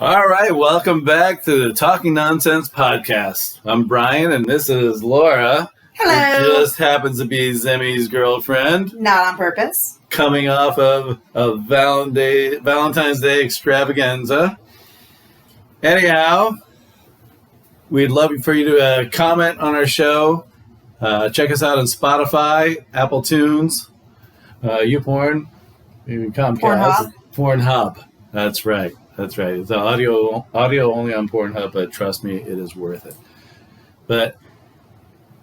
All right, welcome back to the Talking Nonsense podcast. I'm Brian, and this is Laura. Hello. Who just happens to be Zimmy's girlfriend. Not on purpose. Coming off of a Valentine's Day extravaganza. Anyhow, we'd love for you to comment on our show. Check us out on Spotify, Apple Tunes, YouPorn, maybe Comcast. Pornhub. That's right. It's audio only on Pornhub, but trust me, it is worth it. But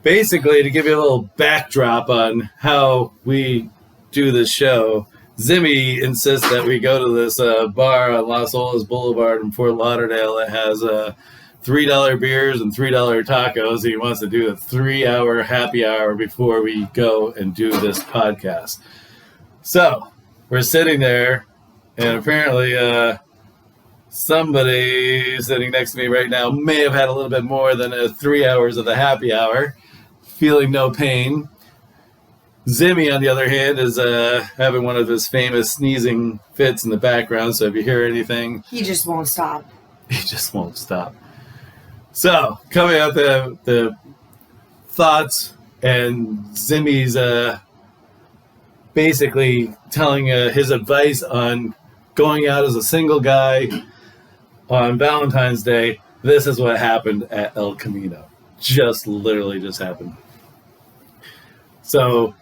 basically, to give you a little backdrop on how we do this show, Zimmy insists that we go to this bar on Las Olas Boulevard in Fort Lauderdale that has $3 beers and $3 tacos. He wants to do a 3-hour happy hour before we go and do this podcast. So we're sitting there, and apparently somebody sitting next to me right now may have had a little bit more than 3 hours of the happy hour, feeling no pain. Zimmy, on the other hand, is having one of his famous sneezing fits in the background, so if you hear anything... He just won't stop. So, coming out the thoughts and Zimmy's basically telling his advice on going out as a single guy on Valentine's Day, this is what happened at El Camino. Literally just happened. So,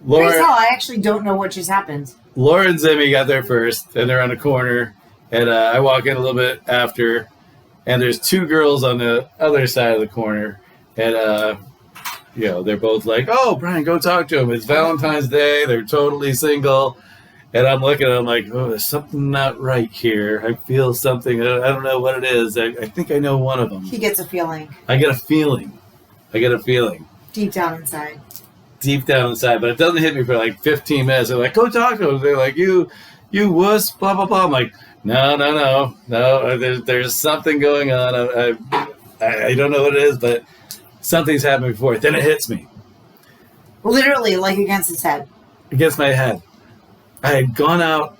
Laura... I actually don't know what just happened. Laura and Zimmy got there first, and they're on a corner, and I walk in a little bit after, and there's two girls on the other side of the corner, and, they're both like, oh, Brian, go talk to them. It's Valentine's Day. They're totally single. And I'm looking at them like, oh, there's something not right here. I feel something. I don't know what it is. I think I know one of them. He gets a feeling. I get a feeling. Deep down inside. But it doesn't hit me for like 15 minutes. They're like, go talk to them. They're like, you wuss, blah, blah, blah. I'm like, no. There's something going on. I don't know what it is, but something's happened before. Then it hits me. Literally, like against his head. Against my head. I had gone out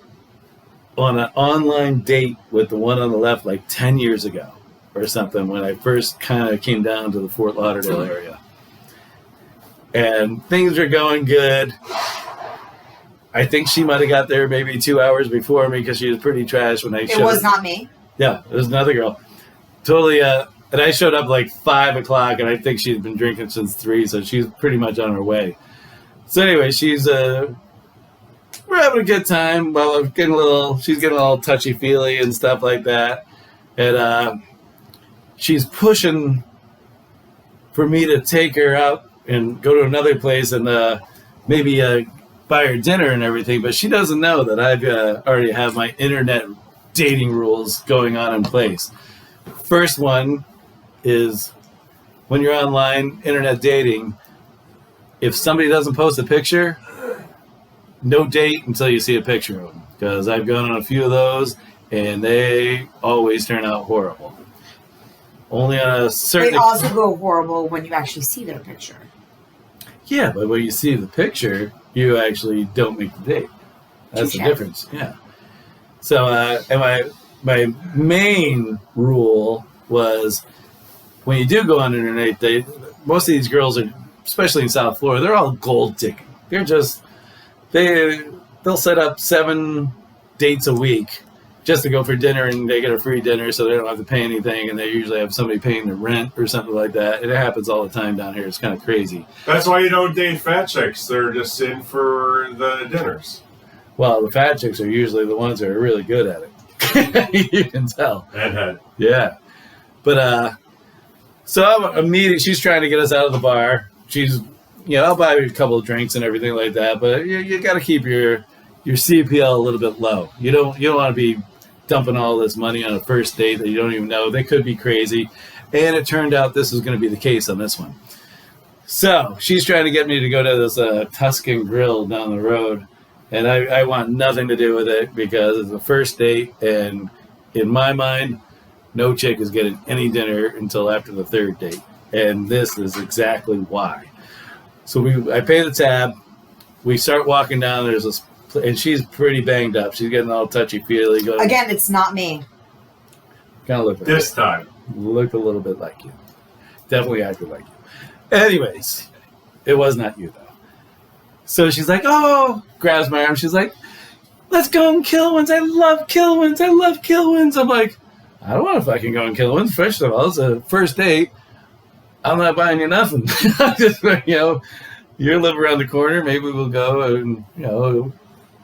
on an online date with the one on the left like 10 years ago or something when I first kind of came down to the Fort Lauderdale area. And things were going good. I think she might have got there maybe 2 hours before me because she was pretty trash when I showed up. It was not me. Yeah, it was another girl. Totally. And I showed up like 5 o'clock, and I think she'd been drinking since 3, so she's pretty much on her way. So anyway, we're having a good time. Well, she's getting a little touchy-feely and stuff like that. And she's pushing for me to take her out and go to another place and maybe buy her dinner and everything. But she doesn't know that I've already have my internet dating rules going on in place. First one is when you're online internet dating, if somebody doesn't post a picture... no date until you see a picture of them, because I've gone on a few of those, and they always turn out horrible. Only on a certain... They also go horrible when you actually see their picture. Yeah, but when you see the picture, you actually don't make the date. That's the difference, yeah. So, and my main rule was, when you do go on an internet date, most of these girls are, especially in South Florida, they're all gold digging. They're just... They'll set up 7 dates a week just to go for dinner, and they get a free dinner so they don't have to pay anything, and they usually have somebody paying the rent or something like that. And it happens all the time down here. It's kind of crazy. That's why you don't date fat chicks. They're just in for the dinners. Well, the fat chicks are usually the ones that are really good at it. You can tell. Head. Yeah. But, so I'm meeting. She's trying to get us out of the bar. She's... I'll buy you a couple of drinks and everything like that, but you got to keep your CPL a little bit low. You don't want to be dumping all this money on a first date that you don't even know. They could be crazy, and it turned out this was going to be the case on this one. So she's trying to get me to go to this Tuscan Grill down the road, and I want nothing to do with it because it's the first date, and in my mind, no chick is getting any dinner until after the third date, and this is exactly why. So I pay the tab. We start walking down. There's this, and she's pretty banged up. She's getting all touchy-feely. Again, it's not me. Kind of looked like This time. looked a little bit like you. Definitely acted like you. Anyways, it was not you, though. So she's like, oh, grabs my arm. She's like, let's go on Kilwins. I love Kilwins. I love Kilwins. I'm like, I don't want to fucking go on Kilwins. First of all, it's a first date. I'm not buying you nothing. Just, you live around the corner. Maybe we'll go and,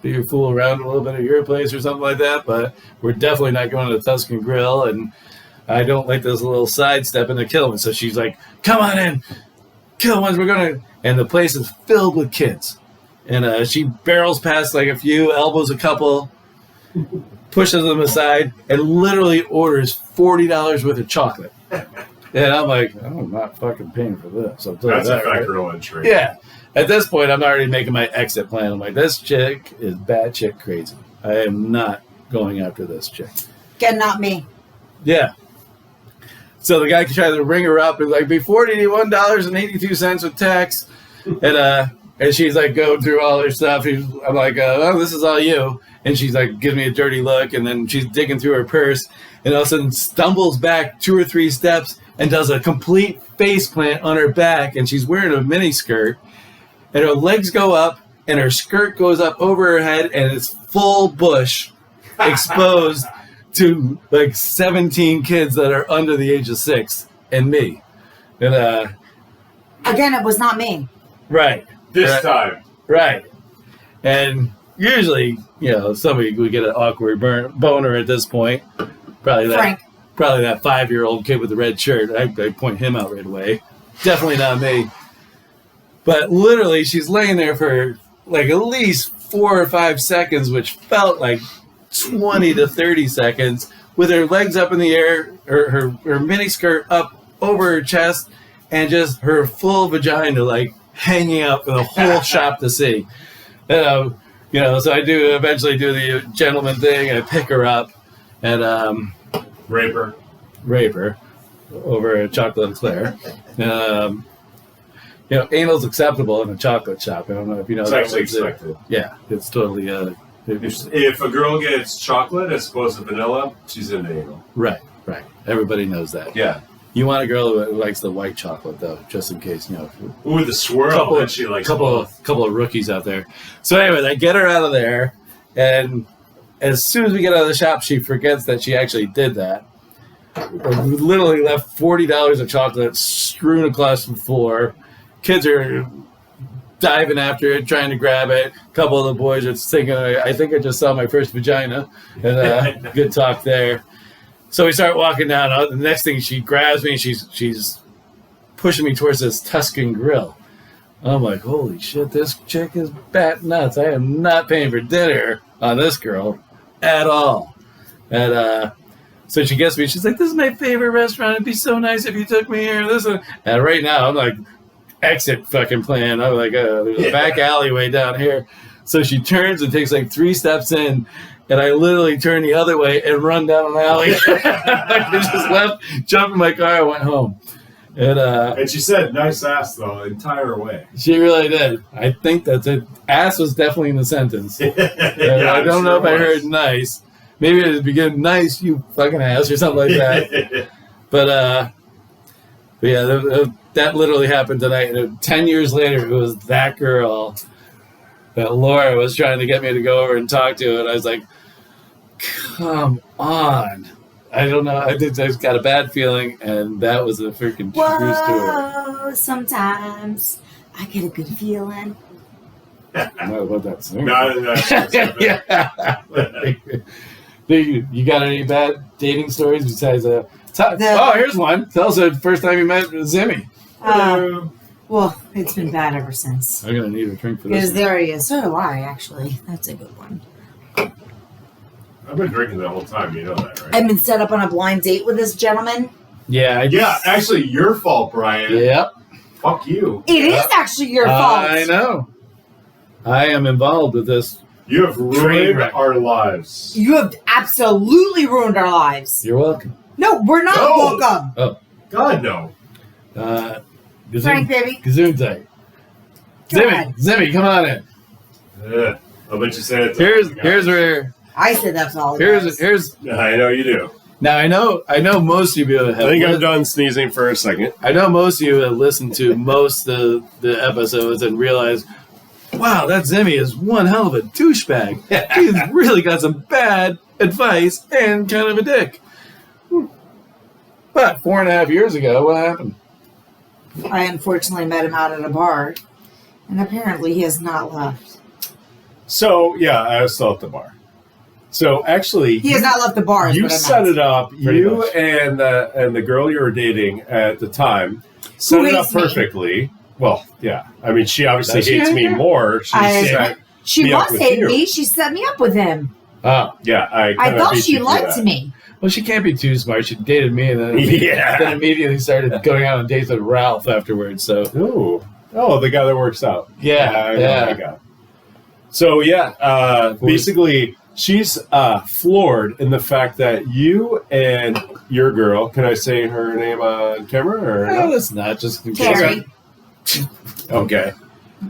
be a fool around a little bit at your place or something like that. But we're definitely not going to the Tuscan Grill. And I don't like this little sidestep into Kilwins. So she's like, come on in. Kilwins, we're going to. And the place is filled with kids. And she barrels past like a few, elbows a couple, pushes them aside, and literally orders $40 worth of chocolate. And I'm like, I'm not fucking paying for this. That's a fat girl entry. Yeah. At this point, I'm already making my exit plan. I'm like, this chick is bad chick crazy. I am not going after this chick. Again, not me. Yeah. So the guy tried to ring her up and like, be $41.82 with tax. And she's like going through all her stuff. I'm like, oh, this is all you. And she's like, gives me a dirty look. And then she's digging through her purse. And all of a sudden stumbles back 2 or 3 steps and does a complete face plant on her back. And she's wearing a mini skirt. And her legs go up. And her skirt goes up over her head. And it's full bush exposed to like 17 kids that are under the age of 6. And me. And Again, it was not me. right. This time. Right. And usually, somebody would get an awkward boner at this point. Probably that 5-year-old kid with the red shirt. I point him out right away. Definitely not me. But literally, she's laying there for like at least 4 or 5 seconds, which felt like 20 to 30 seconds, with her legs up in the air, her mini skirt up over her chest, and just her full vagina like hanging out for the whole shop to see. And, so I do eventually do the gentleman thing. I pick her up and Rape her over a chocolate eclair. Anal's acceptable in a chocolate shop. I don't know if you know. It's that actually expected. Yeah, it's totally. If a girl gets chocolate as opposed to vanilla, she's into anal. Right. Everybody knows that. Yeah. You want a girl who likes the white chocolate, though, just in case, Ooh, the swirl that she likes. Couple of rookies out there. So anyways, I get her out of there, and as soon as we get out of the shop, she forgets that she actually did that. We literally left $40 of chocolate strewn across the floor. Kids are diving after it, trying to grab it. A couple of the boys are thinking, I think I just saw my first vagina. And good talk there. So we start walking down. The next thing, she grabs me and she's pushing me towards this Tuscan Grill. I'm like, holy shit, this chick is bat nuts. I am not paying for dinner on this girl at all. And so she gets me. She's like, this is my favorite restaurant. It'd be so nice if you took me here. And right now, I'm like, exit fucking plan. I'm like, there's a back alleyway down here. So she turns and takes like 3 steps in. And I literally turned the other way and run down an alley. I just left, jumped in my car, and went home. And she said, nice ass, though, the entire way. She really did. I think that's it. Ass was definitely in the sentence. Yeah, I don't know if I heard nice. Maybe it would begin, nice, you fucking ass, or something like that. But yeah, that literally happened tonight. And 10 years later, it was that girl that Laura was trying to get me to go over and talk to. And I was like, come on. I don't know. I just got a bad feeling, and that was a freaking true story. Sometimes I get a good feeling. I don't know about that song. No. Yeah. You got any bad dating stories besides here's one. Tell us the first time you met Zimmy. Well, it's been bad ever since. I'm going to need a drink for this. Because there he is. So do I, actually. That's a good one. I've been drinking the whole time. You know that, right? I've been set up on a blind date with this gentleman. Yeah. Actually, your fault, Brian. Yep. Fuck you. It is actually your fault. I know. I am involved with this. You have ruined our lives. You have absolutely ruined our lives. You're welcome. No, we're not welcome. Oh. God, no. Frank, baby. Gesundheit. Zimmy, come on in. I'll bet you said it. Here's where I said that's all. Here's I know you do. Now I know most of you have. I think I'm done sneezing for a second. I know most of you have listened to most of the episodes and realized, wow, that Zimmy is one hell of a douchebag. He's really got some bad advice and kind of a dick. But 4.5 years ago, what happened? I unfortunately met him out at a bar, and apparently he has not left. So, yeah, I was still at the bar. So, actually... He has not left the bar. You set it up. You and the girl you were dating at the time set it up perfectly. Well, yeah. I mean, she obviously hates me more. She must hate me. She set me up with him. Oh. Yeah, I thought she liked me. Well, she can't be too smart. She dated me and then, then immediately started going out on dates with Ralph afterwards. So, oh, the guy that works out. Yeah. So basically, she's floored in the fact that you and your girl. Can I say her name on camera or no? Let's not. Just Carrie. Okay.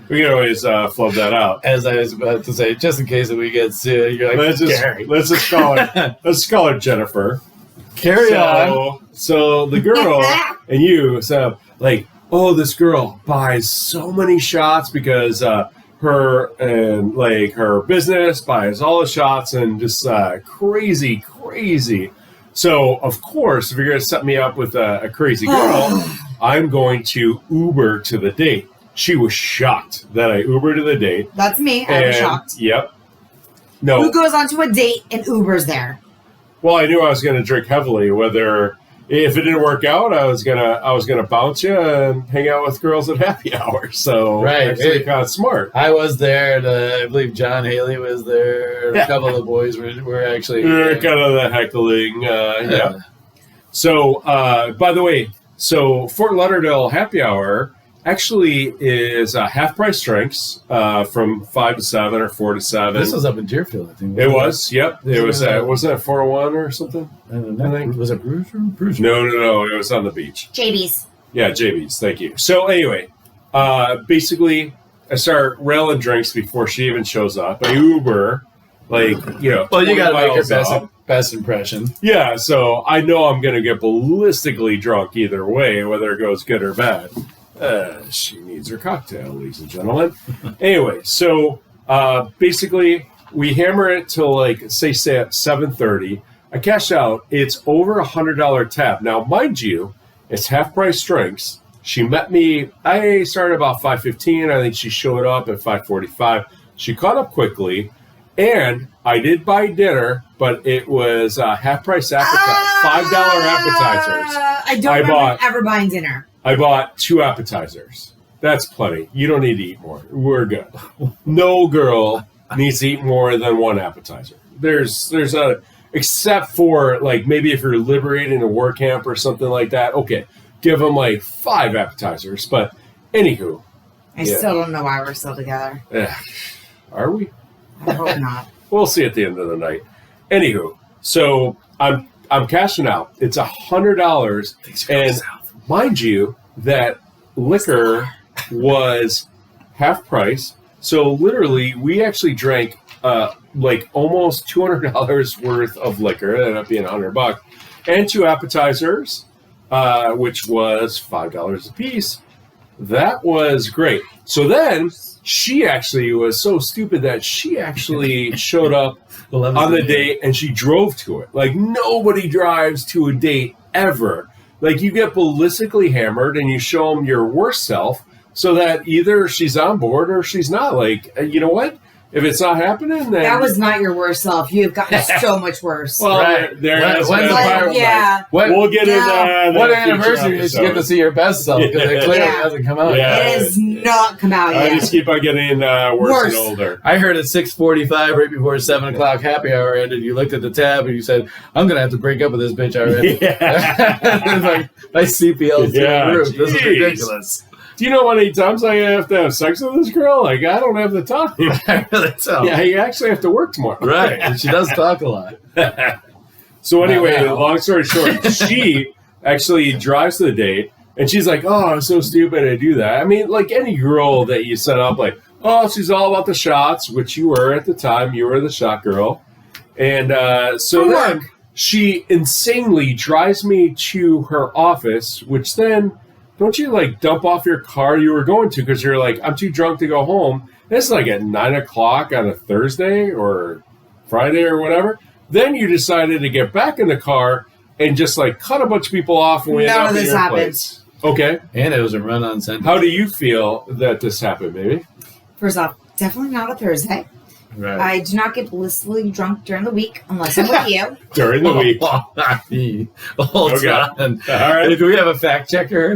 We can always flub that out. As I was about to say, just in case we get sued, you're like, let's just call her. Let's call her Jennifer. Carry on. So the girl and you said, like, oh, this girl buys so many shots because her and like her business buys all the shots and just crazy. So of course, if you're going to set me up with a crazy girl, I'm going to Uber to the date. She was shocked that I Ubered to the date. That's me. I was shocked. Yep. No. Who goes onto a date and Ubers there? Well, I knew I was going to drink heavily. Whether if it didn't work out, I was gonna bounce you and hang out with girls at happy hour. So actually, kind of smart. I was there. I believe John Haley was there. A couple of the boys were actually kind of the heckling. Yeah. So, by the way, Fort Lauderdale happy hour actually is half price drinks from 5 to 7 or 4 to 7. This was up in Deerfield, I think. It was. Yep. It was. Wasn't it 401 or something? I don't know. I think. Was it Bruce? No. It was on the beach. JB's. Yeah, JB's. Thank you. So anyway, basically, I start railing drinks before she even shows up. I Uber, Well, you got to make your best impression. Yeah, so I know I'm going to get ballistically drunk either way, whether it goes good or bad. She needs her cocktail, ladies and gentlemen. Anyway, so basically, we hammer it till say at 7:30. I cash out. It's over $100 tab. Now, mind you, it's half price drinks. She met me. I started about 5:15. I think she showed up at 5:45. She caught up quickly, and I did buy dinner, but it was half price appetizers, $5 appetizers. I don't remember ever buying dinner. I bought 2 appetizers. That's plenty. You don't need to eat more. We're good. No girl needs to eat more than 1 appetizer. There's a, except for maybe if you're liberating a work camp or something like that. Okay, give them 5 appetizers. But anywho, I still don't know why we're still together. Are we? I hope not. We'll see at the end of the night. Anywho, so I'm cashing out. It's $100, and mind you, that liquor was half price. So literally, we actually drank almost $200 worth of liquor. That ended up being $100, and 2 appetizers, which was $5 a piece. That was great. So then she actually was so stupid that she actually showed up on the date and she drove to it. Nobody drives to a date ever. You get ballistically hammered and you show them your worst self so that either she's on board or she's not. You know what? If it's not happening, then... That was not your worst self. You have gotten so much worse. Well, right. When's the part? Yeah. We'll get in that. What anniversary did you get to see your best self? Because it clearly hasn't come out yet. It has not come out yet. I just keep on getting worse and older. I heard at 6:45, right before 7 o'clock happy hour ended, you looked at the tab and you said, I'm going to have to break up with this bitch already. Yeah. My CPL's through the roof. This is ridiculous. Do you know how many times I have to have sex with this girl? I don't have the time. Yeah, you actually have to work tomorrow. Right, and she does talk a lot. So anyway, long story short, she actually drives to the date, and she's like, oh, I'm so stupid I do that. I mean, any girl that you set up, she's all about the shots, which you were at the time. You were the shot girl. And so then she insanely drives me to her office, which then, don't you like dump off your car you were going to because you're like, I'm too drunk to go home. And it's like at 9 o'clock on a Thursday or Friday or whatever. Then you decided to get back in the car and just like cut a bunch of people off and we ended None up of in this your happened. place. Okay. And it was a run-on Sunday. How do you feel that this happened, baby? First off, definitely not a Thursday. Right. I do not get blissfully drunk during the week unless I'm with you. During the week. Hold Okay. on. All right. Do we have a fact checker?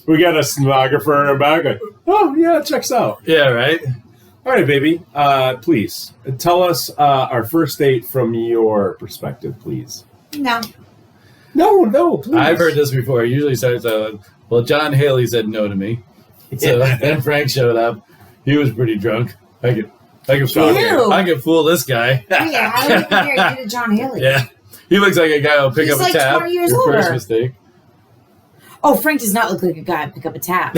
We got a stenographer in the back. Like, oh, yeah, it checks out. Yeah, right? All right, baby. Please, tell us our first date from your perspective, please. No. No, please. I've heard this before. It usually starts out, well, John Haley said no to me. So then Frank showed up. He was pretty drunk. I could fool this guy. Wait, how do you compare you to John Haley? Yeah. He looks like a guy who'll pick He's up a like tab. 20 years Your first older. mistake. Oh, Frank does not look like a guy to pick up a tab.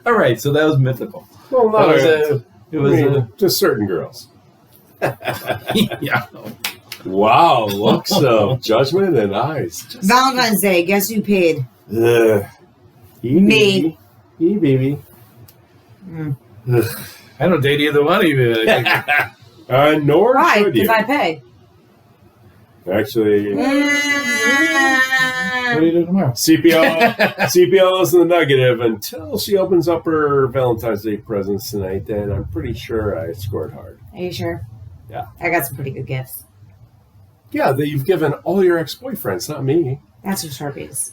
All right, so that was mythical. Well, It was just certain girls. yeah. Wow, looks of judgment and eyes. Valentine's Day, guess who paid? Me. Me. Me, baby. I don't date either one of you. Nor Why? should you. Because I pay. Actually, What do you do tomorrow? CPL is in the negative until she opens up her Valentine's Day presents tonight. Then I'm pretty sure I scored hard. Are you sure? Yeah. I got some pretty good gifts. Yeah, that you've given all your ex-boyfriends, not me. That's what Sharpies.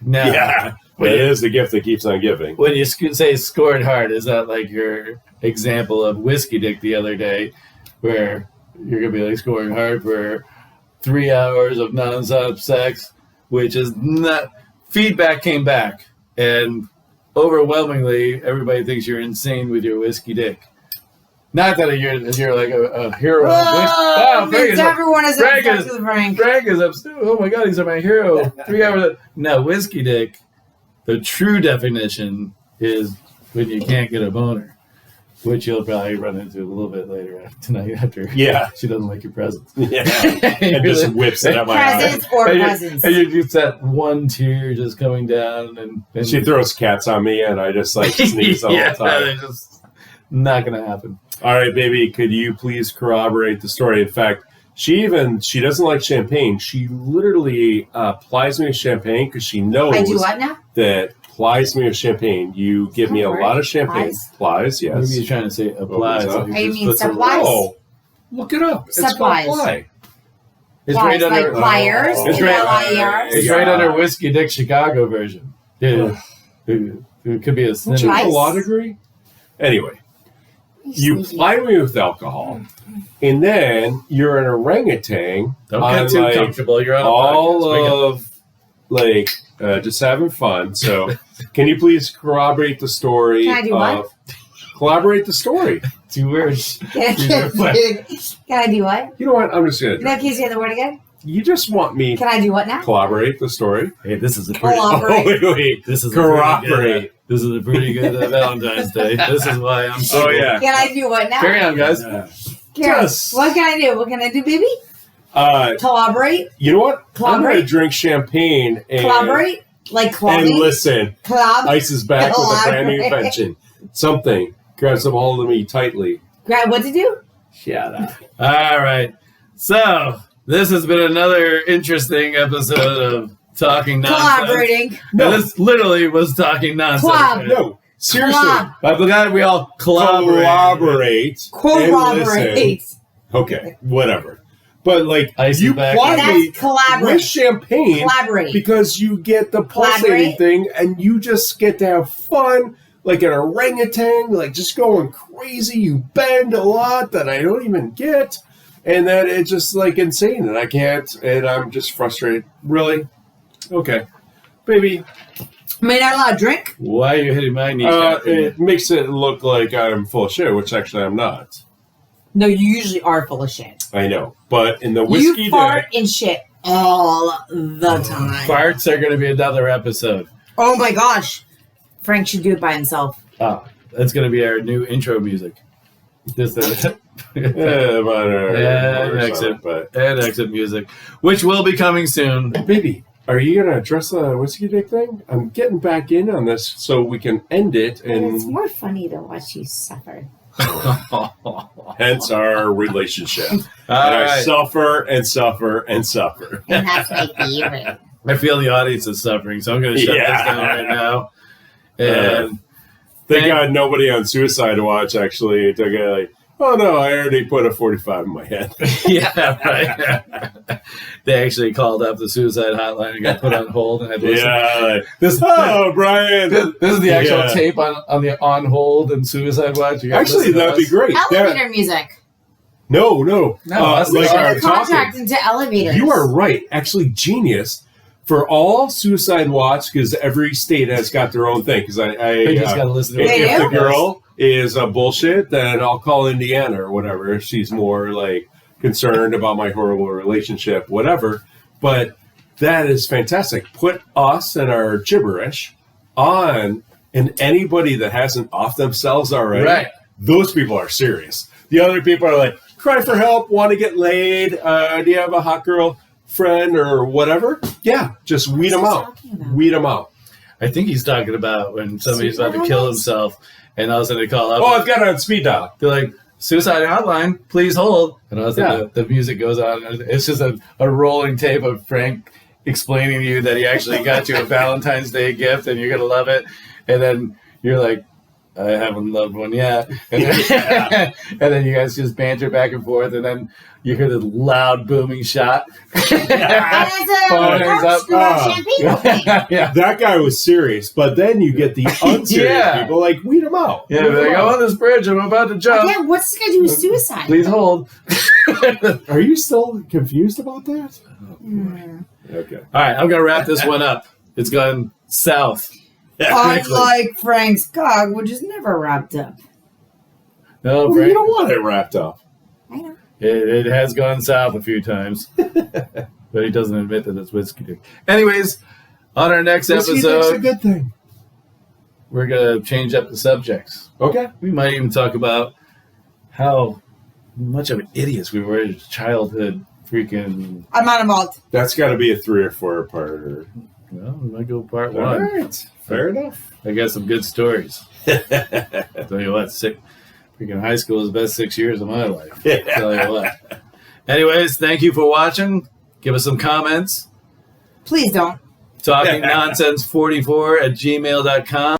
No. Yeah, but it is the gift that keeps on giving. When you say scored hard, is that like your example of Whiskey Dick the other day, where you're going to be like scoring hard for 3 hours of nonstop sex, which is not... Feedback came back, and overwhelmingly, everybody thinks you're insane with your Whiskey Dick. Not that you're like a hero. Whoa, Frank everyone is Frank obsessed with Frank. Frank is upset. Oh my God, he's my hero. 3 hours. No, Whiskey Dick, the true definition is when you can't get a boner, which you'll probably run into a little bit later tonight after she doesn't like your presents. Yeah, and just whips it at my eye. Presents or presents. And you just that one tear just coming down. And She throws cats on me, and I just like sneeze the whole time. They're just not going to happen. All right, baby, could you please corroborate the story? In fact, she doesn't like champagne. She literally plies me with champagne because she knows I do what now? that plies me with champagne. You give me a lot of champagne. Plies, yes. Maybe you're trying to say applies. Oh, you mean supplies? Oh, look it up. It's called Supplies. ply. It's Plies, right under like pliers. It's L-I-E-R. It's right under Whiskey Dick Chicago version. Yeah. It could be a synonym. Do you have a Nice. law degree? Anyway, you ply me with alcohol, and then you're an orangutan. Don't get too comfortable. You're on a all podcast. of just having fun. So, can you please corroborate the story? Can I do what? Collaborate the story. 2 words. Can I do what? You know what? I'm just gonna. No, can you say the word again? You just want me Can I do what now? collaborate the story. Hey, this is a pretty. Collaborate. wait. This is Corroborate. This is a pretty good Valentine's Day. This is why I'm so. Oh yeah. Can I do what now? Carry on, guys. Karen, Yes. what can I do? What can I do, baby? Collaborate? You know what? I'm Collaborate? gonna drink champagne and Collaborate? Like and clubbing? listen. Club? Ice is back with a brand new Collaborate. invention. Something grabs a hold of me tightly. Grab what to do? Shut up. All right. So this has been another interesting episode of Talking Nonsense. Collaborating. No, this literally was talking nonsense. Club. No, seriously. Club. I'm glad we all collaborate. Corroborate. Okay, whatever. But like Ice you is back. ply me That's collaborate. with champagne Collaborate. because you get the pulsating Collaborate. thing and you just get to have fun like an orangutan, like just going crazy. You bend a lot that I don't even get. And then it's just like insane and I can't, and I'm just frustrated. Really? Okay. Baby, Am I not allowed to drink? Why are you hitting my kneecap? it makes it look like I'm full of shit, which actually I'm not. No, you usually are full of shit. I know. But in the whiskey You fart day, and shit all the time. Farts are going to be another episode. Oh my gosh. Frank should do it by himself. Oh, that's going to be our new intro music. Just And exit music, which will be coming soon. Baby, are you going to address the whiskey dick thing? I'm getting back in on this so we can end it. And it's more funny to watch you suffer. Hence our relationship. I suffer and suffer and suffer. And that's my favorite. I feel the audience is suffering, so I'm going to shut this down right now. And thank God nobody on Suicide Watch actually took it like, oh no, I already put a 45 in my head. Yeah, right. They actually called up the suicide hotline and got put on hold. And Brian. This is the actual tape on the on hold and Suicide Watch. Actually, that'd be great. Elevator music. No. Like our contract into elevators. You are right. Actually, genius. For all Suicide Watch, because every state has got their own thing. Because I just got to listen to it. If the girl is bullshit, then I'll call Indiana or whatever. She's more like concerned about my horrible relationship, whatever. But that is fantastic. Put us and our gibberish on, and anybody that hasn't off themselves already, right. Those people are serious. The other people are like, cry for help, want to get laid, do you have a hot girl friend or whatever? Yeah, just weed them out. Weed them out. I think he's talking about when somebody's about to kill himself, and all of a sudden they call up. Oh, I've got it on speed dial. They're like, suicide hotline, please hold. And all of a sudden the music goes on. It's just a rolling tape of Frank explaining to you that he actually got you a Valentine's Day gift, and you're going to love it. And then you're like, I haven't loved one yet. And then, and then you guys just banter back and forth, and then you hear the loud booming shot. That guy was serious, but then you get the unserious people like, weed them out. Yeah, they're like, I'm on this bridge, I'm about to jump. Yeah, what's this got to do with suicide? Please hold. Are you still confused about that? Okay. All right, I'm going to wrap this one up. It's gone south. Unlike Frank's cock, which is never wrapped up. No, Frank, you don't want it wrapped up. I know. It has gone south a few times, but he doesn't admit that it's whiskey dick. Anyways, on our next episode, it's a good thing. We're gonna change up the subjects. Okay. We might even talk about how much of idiots we were as childhood. Freaking. I'm not involved. That's got to be a 3 or 4 parter. Well, we might go part All 1. right. Fair enough. I got some good stories. Tell you what, freaking high school is the best 6 years of my life. Tell you what. Anyways, thank you for watching. Give us some comments. Please don't. TalkingNonsense44@gmail.com.